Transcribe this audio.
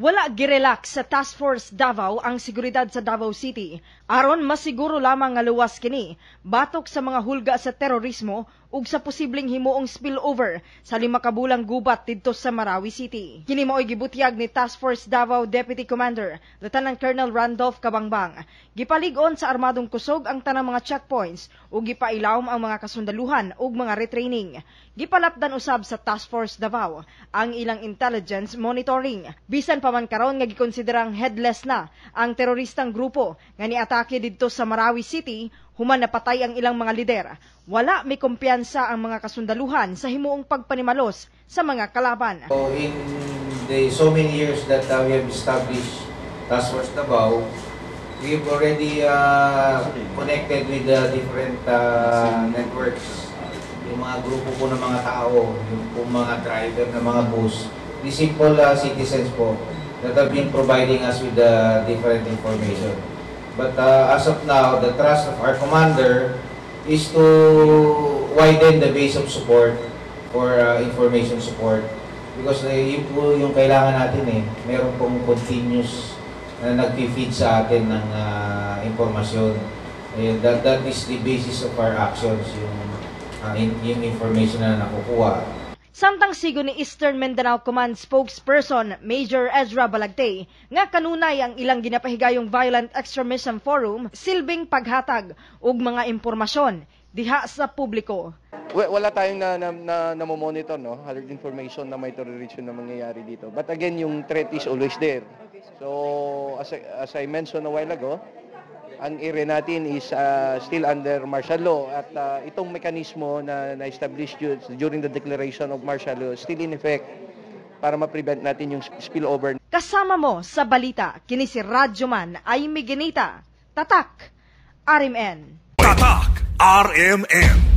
Wala girelax sa Task Force Davao ang seguridad sa Davao City. Aron masiguro lamang nga luwas kini, batok sa mga hulga sa terorismo ug sa posibleng himuong spillover sa 5 ka bulang gubat didto sa Marawi City. Kini mao'y gibutyag ni Task Force Davao Deputy Commander Lieutenant Colonel Randolph Cabangbang. Gipalig-on sa armadong kusog ang tanang mga checkpoints ug gipailawom ang mga kasundaluhan ug mga retraining. Gipalapdan usab sa Task Force Davao ang ilang intelligence monitoring. Bisan pa man karon nga gikonsiderang headless na ang teroristang grupo nga niatake didto sa Marawi City, human napatay ang ilang mga lider. Wala may kumpiyansa ang mga kasundaluhan sa himuong pagpanimalos sa mga kalaban. So in the so many years that we have established Task Force Davao, we've already connected with the different networks. Yung mga grupo po ng mga tao, yung mga driver ng mga bus, the simple citizens po that have been providing us with the different information. But as of now, the trust of our commander is to widen the base of support for information support. Because yun po yung kailangan natin eh. Meron pong continuous na nag-feed sa atin ng informasyon. That is the basis of our actions, yung information na nakukuha. Samtang sigo ni Eastern Mindanao Command spokesperson Major Ezra Balagtay nga kanunay ang ilang ginapahigayong Violent Extremism Forum silbing paghatag og mga impormasyon diha sa publiko. Wala tayong na-monitor, no? Alert information na may terrorism na mangyayari dito. But again, yung threat is always there. So as I mentioned a while ago, ang area natin is still under martial law at itong mekanismo na na-establish during the declaration of martial law still in effect para ma-prevent natin yung spillover. Kasama mo sa balita, kini si Radyoman ay Miginita. Tatak, RMN. Tatak, RMN.